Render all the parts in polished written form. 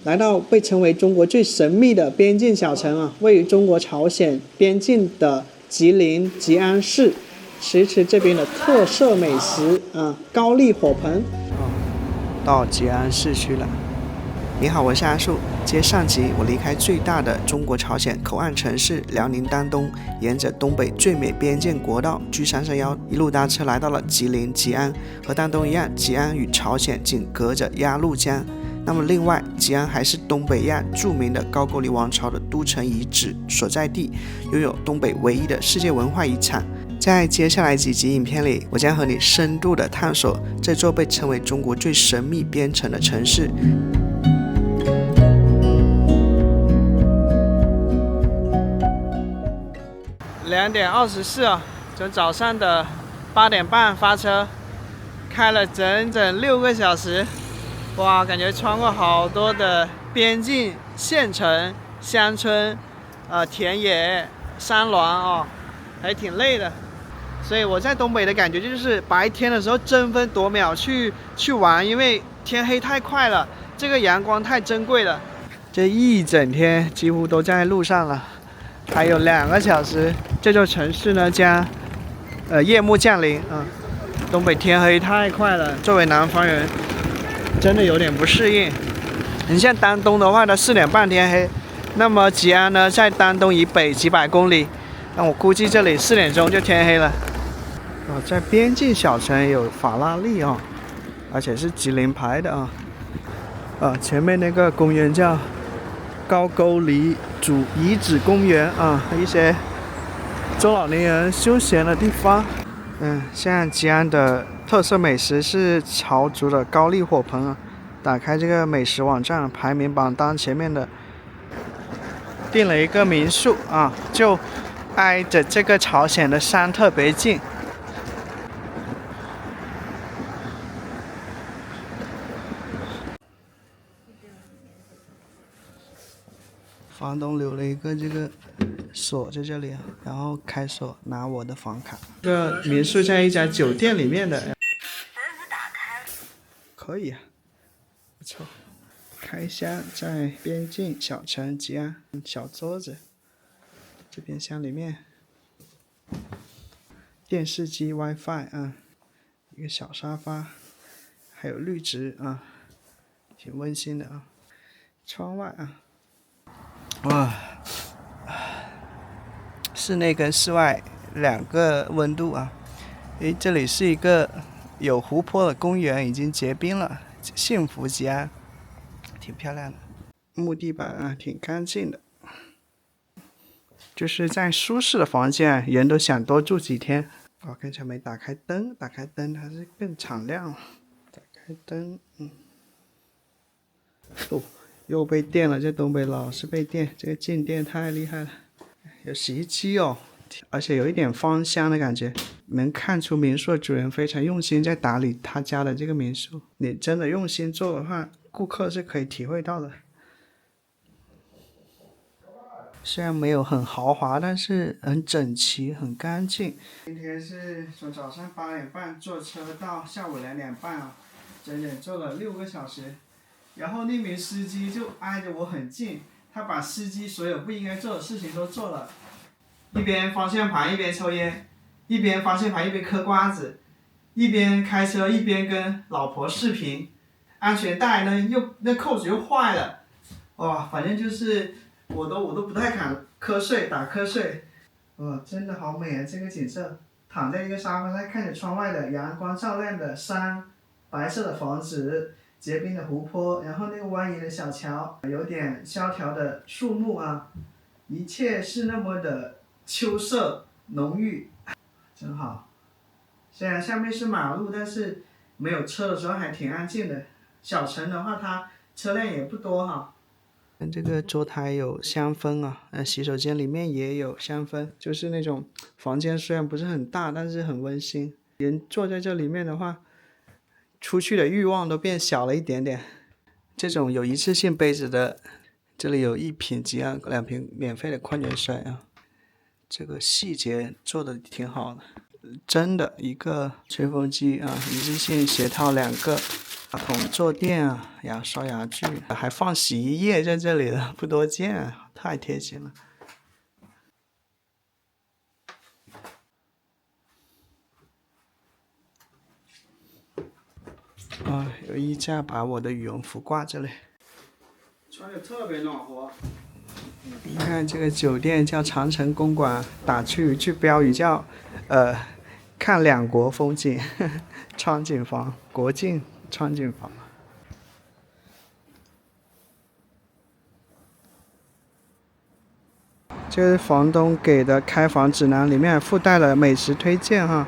来到被称为中国最神秘的边境小城啊，位于中国朝鲜边境的吉林吉安市，吃这边的特色美食啊，高丽火盆。到吉安市区了。你好，我是阿树。接上集，我离开最大的中国朝鲜口岸城市辽宁丹东，沿着东北最美边境国道 G331一路搭车来到了吉林吉安。和丹东一样，吉安与朝鲜仅隔着鸭绿江。那么另外，吉安还是东北亚著名的高句丽王朝的都城遗址所在地，拥有东北唯一的世界文化遗产。在接下来几集影片里，我将和你深度的探索这座被称为中国最神秘边城的城市。2点24啊，从早上的8点半发车，开了整整6个小时，哇，感觉穿过好多的边境县城、乡村、田野、山峦哦，还挺累的。所以我在东北的感觉就是白天的时候争分夺秒去玩，因为天黑太快了，这个阳光太珍贵了。这一整天几乎都在路上了，还有2个小时，这座城市呢将夜幕降临啊。东北天黑太快了，作为南方人真的有点不适应。你像丹东的话，它4点半天黑，那么吉安呢在丹东以北几百公里，那我估计这里4点钟就天黑了。在边境小城有法拉利啊，而且是吉林牌的啊。前面那个公园叫高句丽主遗址公园啊，一些中老年人休闲的地方。像吉安的特色美食是潮族的高丽火盆啊。打开这个美食网站，排名榜单前面的订了一个民宿啊，就挨着这个朝鲜的山特别近。房东留了一个这个锁在这里，然后开锁拿我的房卡。这个民宿在一家酒店里面的，可以啊，不错。开箱在边境小城吉安，小桌子，这边箱里面电视机 WiFi 啊，一个小沙发，还有绿植啊，挺温馨的啊。窗外啊。哇，室内跟室外2个温度啊！这里是一个有湖泊的公园，已经结冰了，幸福吉安，挺漂亮的。木地板啊，挺干净的。就是在舒适的房间，人都想多住几天。刚才没打开灯，打开灯还是更敞亮。打开灯，又被电了，这东北老是被电，这个静电太厉害了。有洗衣机哦，而且有一点芳香的感觉，能看出民宿主人非常用心在打理他家的这个民宿。你真的用心做的话，顾客是可以体会到的。虽然没有很豪华，但是很整齐，很干净。今天是从早上8点半坐车到下午2点半啊，整整坐了6个小时。然后那名司机就挨着我很近，他把司机所有不应该做的事情都做了，一边方向盘一边抽烟，一边方向盘一边嗑瓜子，一边开车一边跟老婆视频，安全带呢那扣子又坏了，哇，反正就是我都不太敢打瞌睡，哇，真的好美啊，这个景色，躺在一个沙发上看着窗外的阳光照亮的山，白色的房子。结冰的湖泊，然后那个蜿蜒的小桥，有点萧条的树木啊，一切是那么的秋色浓郁，真好。虽然下面是马路，但是没有车的时候还挺安静的。小城的话，它车辆也不多哈。这个桌台有香氛啊，洗手间里面也有香氛，就是那种房间虽然不是很大，但是很温馨。人坐在这里面的话，出去的欲望都变小了一点点。这种有一次性杯子的，这里有1瓶吉安2瓶免费的矿泉水啊。这个细节做的挺好的，真的一个吹风机啊，一次性鞋套2个，马桶坐垫啊，牙刷牙具，还放洗衣液在这里了，不多见啊，太贴心了。有衣架把我的羽绒服挂这里，穿着特别暖和。你看这个酒店叫长城公馆，打出一句标语叫看两国风景，窗景房，国境窗景房。这是房东给的开房指南，里面还附带了美食推荐哈。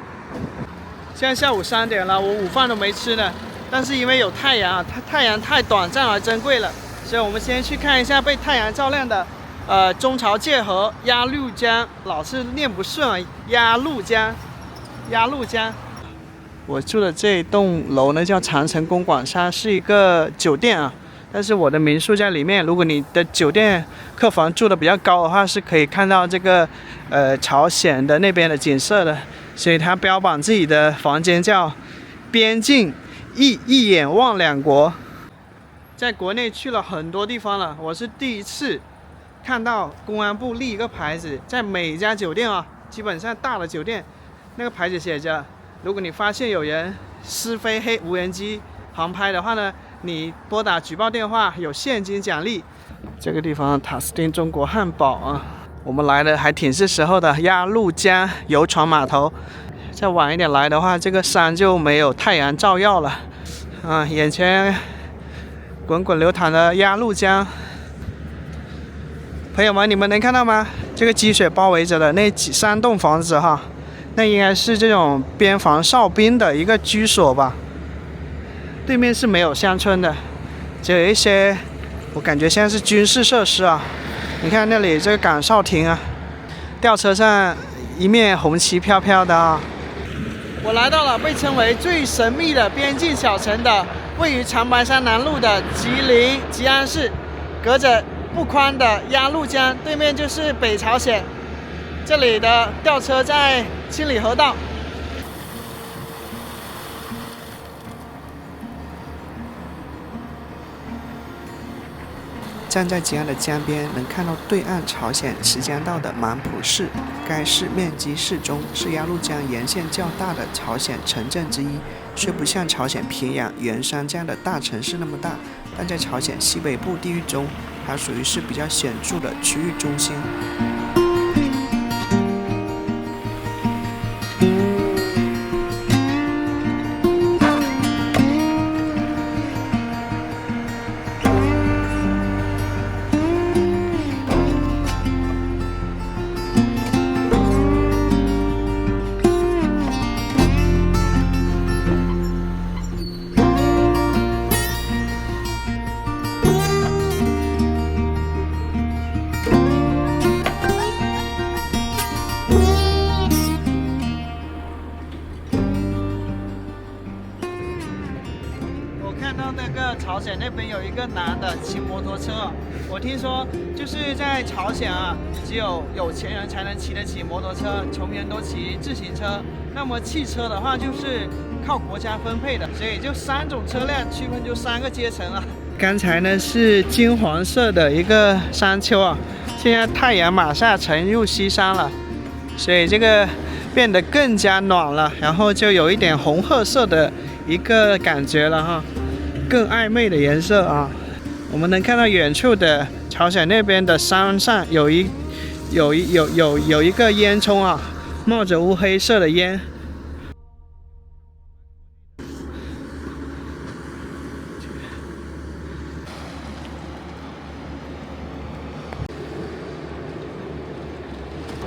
现在下午3点了，我午饭都没吃呢，但是因为有太阳啊，太阳太短暂而珍贵了，所以我们先去看一下被太阳照亮的中朝界河鸭绿江，老是念不顺啊，鸭绿江。我住的这一栋楼呢叫长城公馆，它是一个酒店啊。但是我的民宿在里面，如果你的酒店客房住的比较高的话，是可以看到这个朝鲜的那边的景色的，所以它标榜自己的房间叫边境一眼望两国。在国内去了很多地方了，我是第一次看到公安部立一个牌子，在每一家酒店啊，基本上大的酒店那个牌子写着，如果你发现有人私飞黑无人机航拍的话呢，你拨打举报电话，有现金奖励。这个地方塔斯汀中国汉堡啊，我们来的还挺是时候的。鸭绿江游船码头，再晚一点来的话，这个山就没有太阳照耀了啊！眼前滚滚流淌的鸭绿江，朋友们，你们能看到吗？这个积水包围着的那3栋房子哈，那应该是这种边防哨兵的一个居所吧。对面是没有乡村的，只有一些，我感觉像是军事设施啊。你看那里这个岗哨亭啊，吊车上一面红旗飘飘的啊。我来到了被称为最神秘的边境小城的，位于长白山南路的吉安市，隔着不宽的鸭绿江，对面就是北朝鲜。这里的吊车在清理河道。站在吉安的江边，能看到对岸朝鲜持江道的满浦市。该市面积适中，是鸭绿江沿线较大的朝鲜城镇之一。虽不像朝鲜平壤、元山这样的大城市那么大，但在朝鲜西北部地域中，它属于是比较显著的区域中心。朝鲜那边有一个男的骑摩托车，我听说就是在朝鲜啊，只有有钱人才能骑得起摩托车，穷人都骑自行车。那么汽车的话就是靠国家分配的，所以就3种车辆区分就3个阶层啊。刚才呢是金黄色的一个山丘啊，现在太阳马上沉入西山了，所以这个变得更加暖了，然后就有一点红褐色的一个感觉了哈。更暧昧的颜色啊！我们能看到远处的朝鲜那边的山上有一个烟囱啊，冒着乌黑色的烟。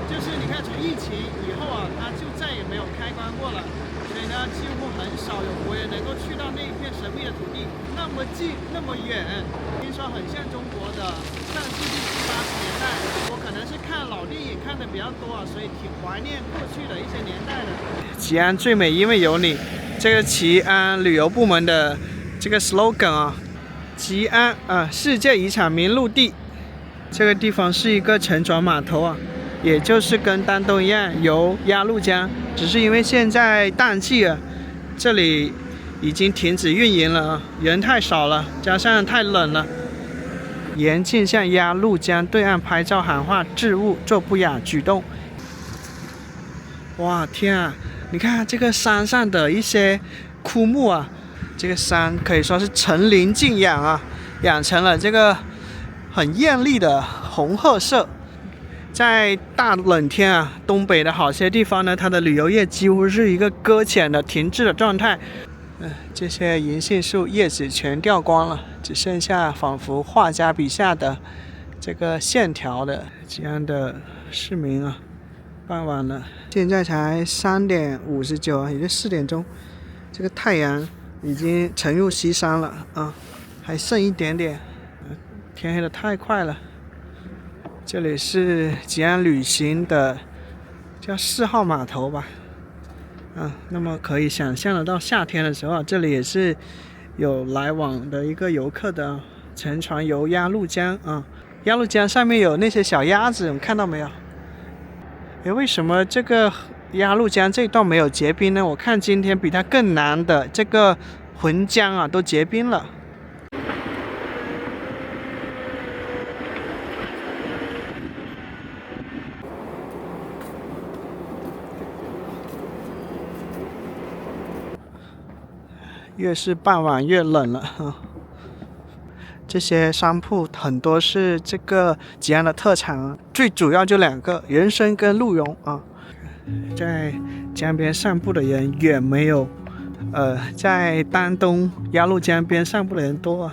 就是你看，从疫情以后啊，它就再也没有开关过了。所以呢，几乎很少有国人能够去到那一片神秘的土地，那么近，那么远。听说很像中国的上世纪70、80年代。我可能是看老电影看的比较多啊，所以挺怀念过去的一些年代的。吉安最美，因为有你。这个吉安旅游部门的这个 slogan 啊，吉安啊，世界遗产名录地。这个地方是一个沉船码头啊。也就是跟丹东一样游鸭绿江，只是因为现在淡季了，这里已经停止运营了啊，人太少了，加上太冷了。严禁向鸭绿江对岸拍照喊话置物做不雅举动。哇天啊，你看这个山上的一些枯木啊，这个山可以说是层林尽养啊，养成了这个很艳丽的红褐色。在大冷天啊，东北的好些地方呢，它的旅游业几乎是一个搁浅的停滞的状态。这些银杏树叶子全掉光了，只剩下仿佛画家笔下的这个线条的这样的市民啊。傍晚了，现在才3点59啊，也就4点钟，这个太阳已经沉入西山了啊，还剩一点点，天黑的太快了。这里是吉安旅行的叫4号码头吧，那么可以想象得到夏天的时候，这里也是有来往的一个游客的乘船游鸭绿江啊。鸭绿江上面有那些小鸭子，你看到没有？为什么这个鸭绿江这一段没有结冰呢？我看今天比它更南的这个浑江啊都结冰了。越是傍晚越冷了啊。这些商铺很多是这个吉安的特产啊，最主要就2个，人参跟鹿茸啊。在江边散步的人远没有在丹东鸭绿江边散步的人多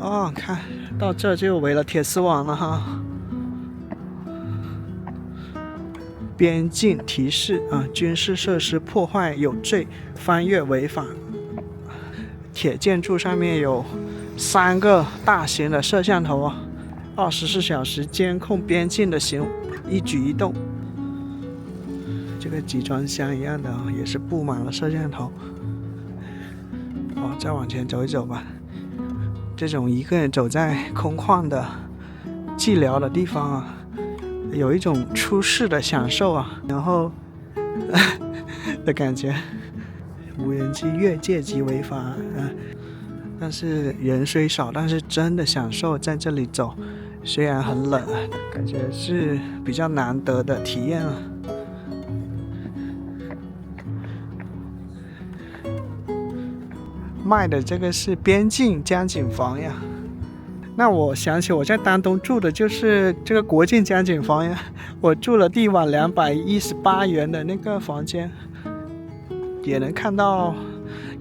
啊。看到这就围了铁丝网了哈。边境提示啊，军事设施破坏有罪，翻越违法。铁建筑上面有3个大型的摄像头啊，24小时监控边境的一举一动。这个集装箱一样的啊，也是布满了摄像头。再往前走一走吧。这种一个人走在空旷的寂寥的地方啊，有一种出世的享受啊，然后的感觉。无人机越界即违法但是人虽少，但是真的享受在这里走，虽然很冷感觉是比较难得的体验啊。卖的这个是边境江景房呀，那我想起我在丹东住的就是这个国境江景房呀，我住了地晚218元的那个房间，也能看到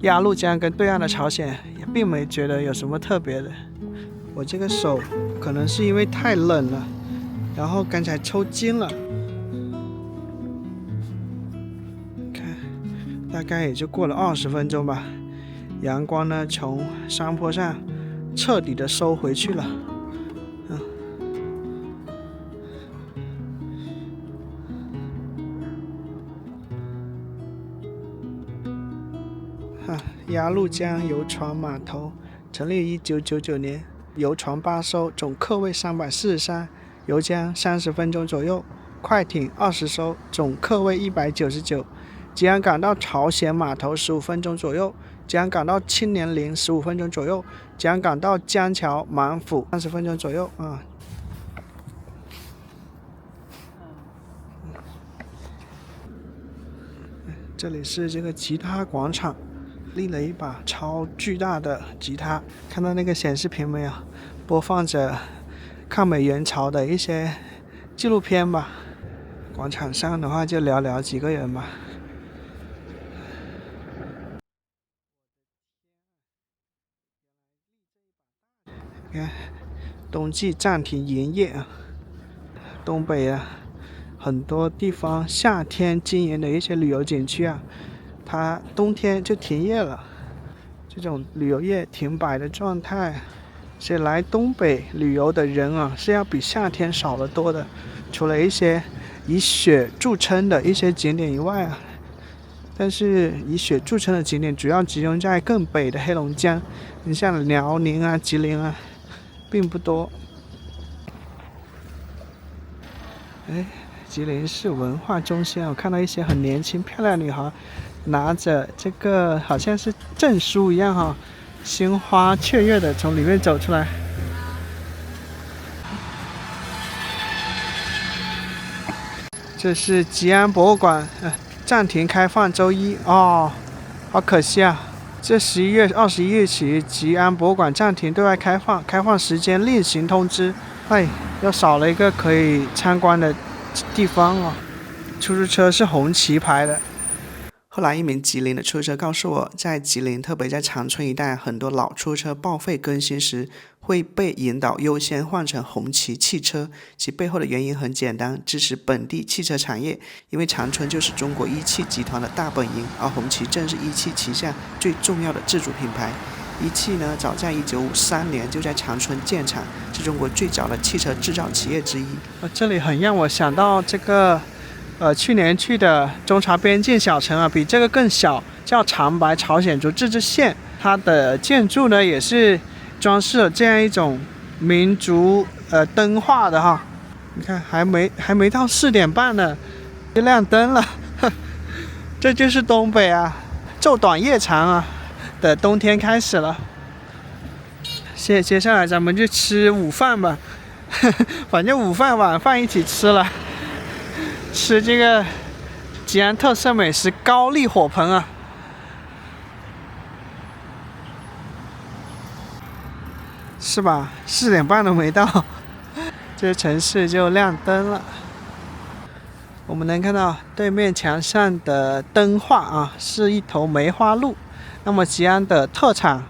鸭绿江跟对岸的朝鲜，也并没觉得有什么特别的。我这个手可能是因为太冷了，然后刚才抽筋了。看，大概也就过了20分钟吧，阳光呢从山坡上彻底的收回去了。鸭绿江游船码头成立于1999年，游船8艘，总客位343，游江30分钟左右；快艇20艘，总客位199。吉安港到朝鲜码头15分钟左右，吉安港到青年陵15分钟左右，吉安港到江桥满府30分钟左右啊。这里是这个吉他广场，立了一把超巨大的吉他，看到那个显示屏没有？播放着抗美援朝的一些纪录片吧。广场上的话就寥寥几个人吧。看，冬季暂停营业啊。东北啊，很多地方夏天经营的一些旅游景区啊，它冬天就停业了。这种旅游业停摆的状态，所以来东北旅游的人啊是要比夏天少得多的。除了一些以雪著称的一些景点以外啊，但是以雪著称的景点主要集中在更北的黑龙江，你像辽宁啊、吉林啊，并不多。吉林市文化中心，我看到一些很年轻漂亮的女孩拿着这个好像是证书一样哈，心花雀跃的从里面走出来。这是吉安博物馆，暂停开放周一哦，好可惜啊！这11月21日起，吉安博物馆暂停对外开放，开放时间另行通知。哎，又少了一个可以参观的地方哦。出租车是红旗牌的。后来一名吉林的出租车告诉我，在吉林，特别在长春一带，很多老出租车报废更新时会被引导优先换成红旗汽车，其背后的原因很简单，支持本地汽车产业。因为长春就是中国一汽集团的大本营，而红旗正是一汽旗下最重要的自主品牌。一汽呢，早在1953年就在长春建厂，是中国最早的汽车制造企业之一。这里很让我想到这个去年去的中朝边境小城啊，比这个更小，叫长白朝鲜族自治县。它的建筑呢也是装饰了这样一种民族灯画的哈。你看还没到4点半呢，就亮灯了。这就是东北啊，昼短夜长啊的冬天开始了。接下来咱们就吃午饭吧，反正午饭晚饭一起吃了。吃这个吉安特色美食高丽火盆啊，是吧？4点半都没到，这城市就亮灯了。我们能看到对面墙上的灯画啊，是一头梅花鹿。那么吉安的特产，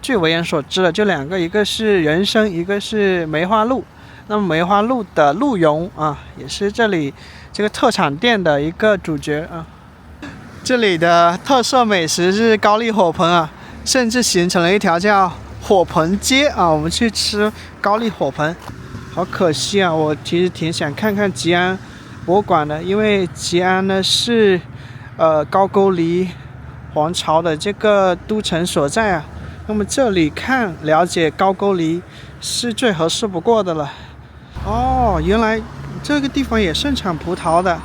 最为人所知的就2个，一个是人参，一个是梅花鹿。那么梅花鹿的鹿茸啊，也是这里这个特产店的一个主角啊。这里的特色美食是高丽火盆啊，甚至形成了一条叫火盆街啊。我们去吃高丽火盆，好可惜啊！我其实挺想看看吉安博物馆的，因为吉安呢是高句丽皇朝的这个都城所在啊。那么这里了解高句丽是最合适不过的了。哦，原来这个地方也盛产葡萄的。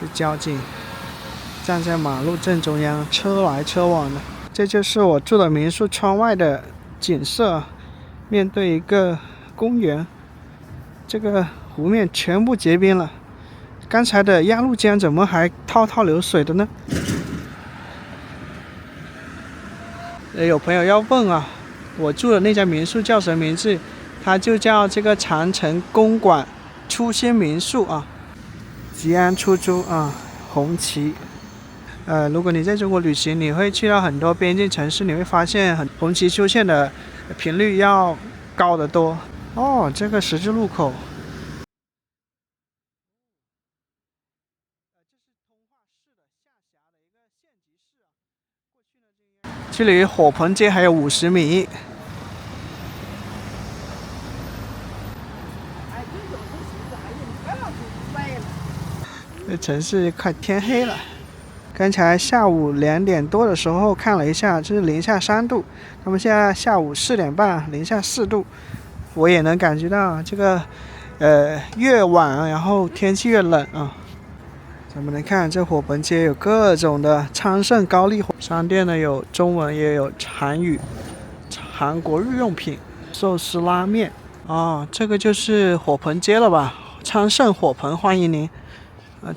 这交警站在马路正中央，车来车往的。这就是我住的民宿窗外的景色，面对一个公园，这个湖面全部结冰了。刚才的鸭绿江怎么还滔滔流水的呢？有朋友要问啊，我住的那家民宿叫什么名字？它就叫这个长城公馆初心民宿啊。吉安出租啊，红旗。如果你在中国旅行，你会去到很多边境城市，你会发现红旗出现的频率要高得多。哦，这个十字路口。距离火盆街还有50米。这城市快天黑了。刚才下午2点多的时候看了一下，这是零下3度。那么现在下午4点半，零下4度。我也能感觉到这个，越晚然后天气越冷啊。咱们来看这火盆街有各种的昌盛高丽火商店呢，有中文也有韩语，韩国日用品、寿司拉面啊，这个就是火盆街了吧？昌盛火盆欢迎您。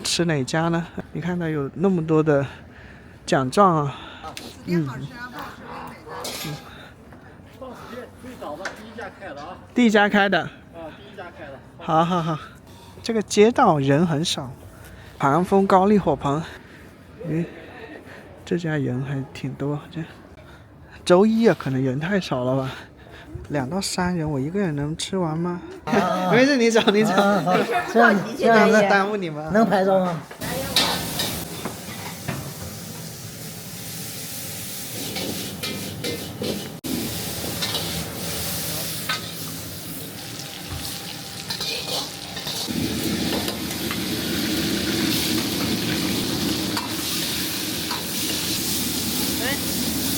吃哪家呢？你看到有那么多的奖状啊。第一家开的。好好好，这个街道人很少。盘风高丽火盆，这家人还挺多。周一啊，可能人太少了吧？2到3人，我一个人能吃完吗？没事，你走。这样能耽误你吗？能拍照吗？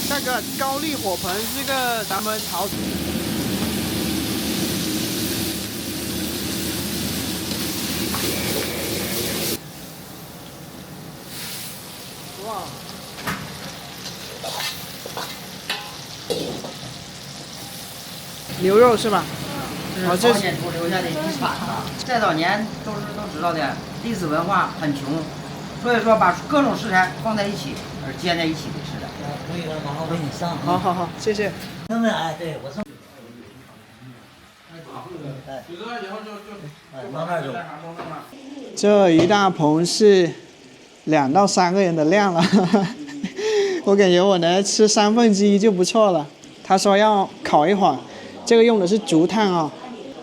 这个高丽火盆是个咱们潮。哇，牛肉是吧？是朝鲜族留下的遗产啊。再早年都知道的，历史文化很穷，所以说把各种食材放在一起，而煎在一起的吃的。可以了，马上我给你上。好好好，谢谢。他们哎，对我上。到那儿就。这一大盆是2到3个人的量了，我感觉我能吃1/3就不错了。他说要烤一会儿，这个用的是竹炭啊，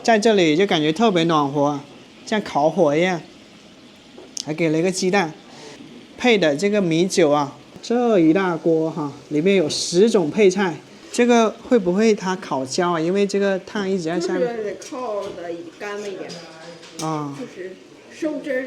在这里就感觉特别暖和，像烤火一样。还给了一个鸡蛋，配的这个米酒啊，这一大锅哈，里面有10种配菜。这个会不会它烤焦啊？因为这个炭一直在下面。就是烤的干了一点。啊。就是收汁儿。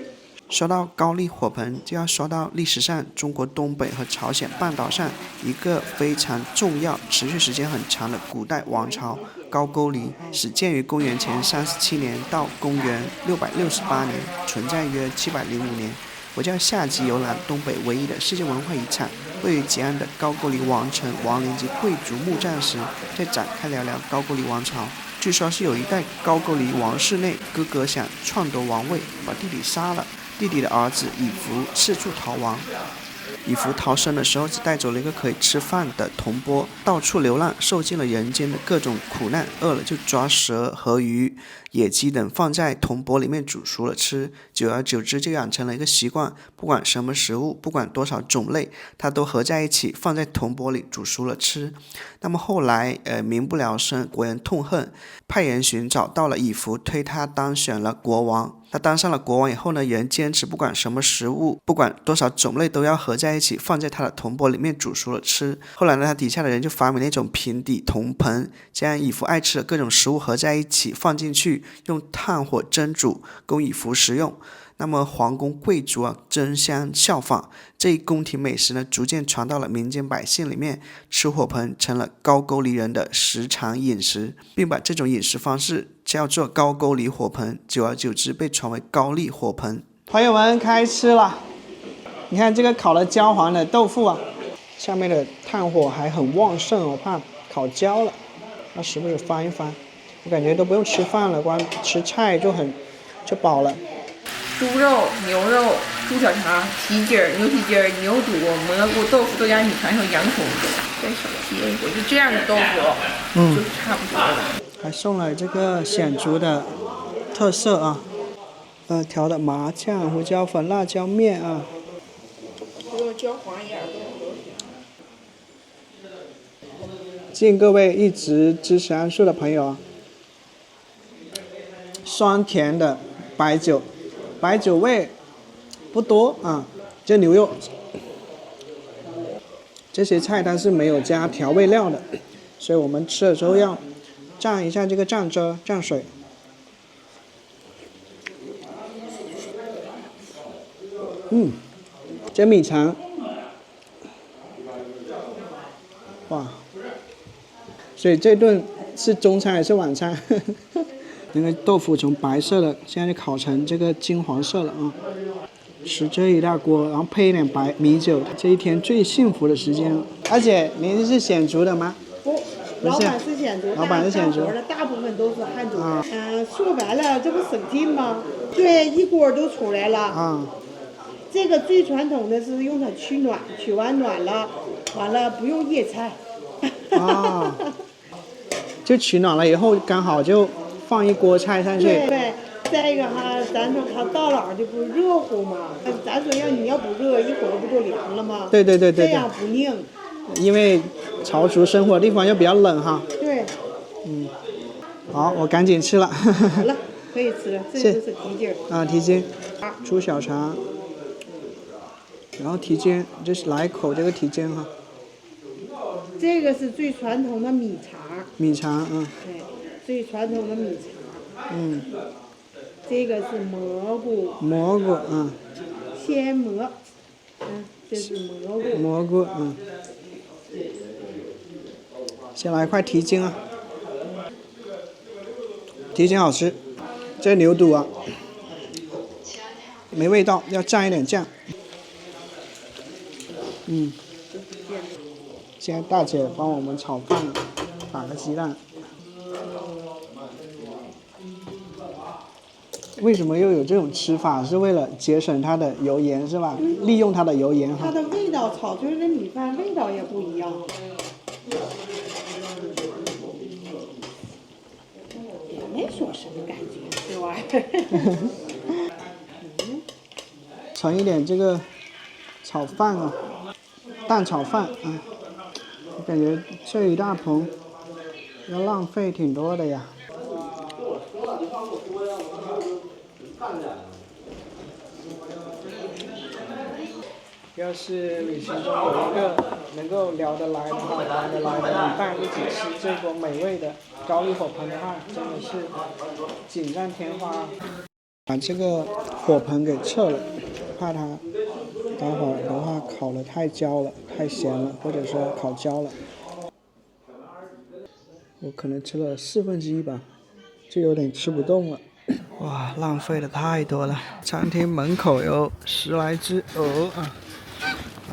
说到高丽火盆，就要说到历史上中国东北和朝鲜半岛上一个非常重要、持续时间很长的古代王朝——高句丽，始建于公元前37年到公元668年，存在约705年。我叫夏季游览东北唯一的世界文化遗产，位于吉安的高句丽王城王陵及贵族墓葬时，再展开聊聊高句丽王朝。据说是有一代高句丽王室内，哥哥想篡夺王位，把弟弟杀了。弟弟的儿子以弗四处逃亡，以弗逃生的时候只带走了一个可以吃饭的铜钵，到处流浪，受尽了人间的各种苦难，饿了就抓蛇和鱼、野鸡等放在铜钵里面煮熟了吃，久而久之就养成了一个习惯，不管什么食物，不管多少种类，它都合在一起放在铜钵里煮熟了吃。那么后来民不聊生，国人痛恨，派人寻找到了以弗，推他当选了国王。他当上了国王以后呢，人坚持不管什么食物，不管多少种类都要合在一起放在他的铜钵里面煮熟了吃。后来呢，他底下的人就发明了一种平底铜盆，将以弗爱吃的各种食物合在一起放进去，用炭火蒸煮，供以弗食用。那么皇宫贵族啊争相效仿，这一宫廷美食呢逐渐传到了民间百姓里面，吃火盆成了高句丽人的时常饮食，并把这种饮食方式叫做高句丽火盆，久而久之被传为高丽火盆。朋友们开吃了，你看这个烤了焦黄的豆腐啊，下面的炭火还很旺盛，我怕烤焦了，要时不时翻一翻。我感觉都不用吃饭了，光吃菜就饱了。猪肉、牛肉、猪小肠、蹄筋儿、牛蹄筋儿、牛肚、蘑菇、豆腐都加米团和洋葱，再少切一个，就这样的豆腐，就差不多了。还送了这个鲜族的特色啊，调的麻酱、胡椒粉、辣椒面啊。不用焦黄一点都行。敬各位一直支持安素的朋友啊，酸甜的白酒。白酒味不多啊，这牛肉，这些菜它是没有加调味料的，所以我们吃的时候要蘸一下这个酱汁、酱水。这米肠，哇！所以这顿是中餐还是晚餐？那个豆腐从白色的现在就烤成这个金黄色了啊！吃这一大锅，然后配一点白米酒，这一天最幸福的时间了。而且您是鲜族的吗？不，老板是鲜族，老板是鲜族，大部分都是汉族。说白了，这不省劲吗？对，一锅都出来了。这个最传统的是用它取暖，取完暖了，完了不用叶菜。就取暖了以后，刚好就放一锅菜上去。对，再一个哈，咱说它到老就不热乎嘛，咱说你要不热，一会儿不就凉了吗？对。这样不硬。因为朝族生活的地方又比较冷哈。对。好，我赶紧吃了。好了，可以吃了，这就是蹄筋儿。蹄筋，猪小肠，然后蹄筋，就是来一口这个蹄筋哈。这个是最传统的米肠。米肠，对，最传统的米肠。这个是蘑菇。蘑菇，鲜蘑，这是蘑菇。蘑菇，先来一块蹄筋啊，蹄筋好吃。这牛肚啊，没味道，要蘸一点酱。现在大姐帮我们炒饭了，打个鸡蛋。为什么又有这种吃法？是为了节省它的油盐是吧？利用它的油盐哈。它的味道炒出来的米饭味道也不一样。也没说什么感觉，这玩意儿。盛一点这个炒饭啊，蛋炒饭啊，我感觉这一大盆要浪费挺多的呀。要是旅行中有一个能够聊得来的话，玩得来的旅伴一起吃这锅美味的高丽火盆的话，真的是锦上添花。把这个火盆给撤了，怕它待会儿的话烤得太焦了、太咸了，或者说烤焦了。我可能吃了1/4吧，就有点吃不动了。哇，浪费的太多了！餐厅门口有10来只鹅啊！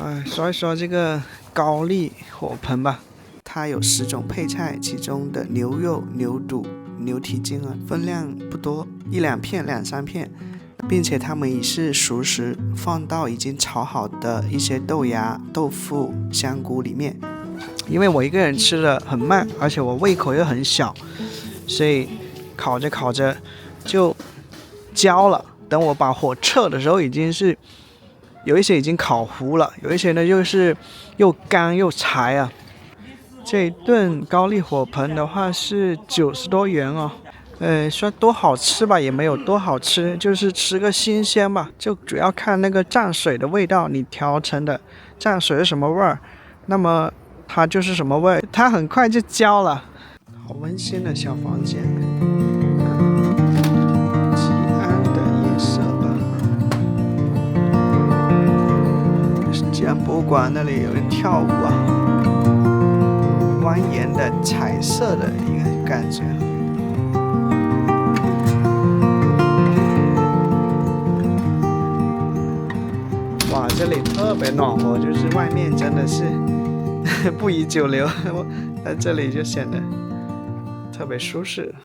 哎，说一说这个高丽火盆吧，它有10种配菜，其中的牛肉、牛肚、牛蹄筋啊，分量不多，1、2片、2、3片，并且它们已是熟食，放到已经炒好的一些豆芽、豆腐、香菇里面。因为我一个人吃的很慢，而且我胃口又很小，所以烤着烤着就焦了。等我把火撤的时候，已经是有一些已经烤糊了，有一些呢就是又干又柴啊。这一顿高丽火盆的话是90多元哦。说多好吃吧，也没有多好吃，就是吃个新鲜吧。就主要看那个蘸水的味道，你调成的蘸水是什么味儿，那么它就是什么味，它很快就焦了。好温馨的小房间，吉安的夜色吧。吉安博物馆那里有人跳舞啊，蜿蜒的彩色的一个感觉。哇，这里特别暖和，就是外面真的是不宜久留，在这里就显得特别舒适。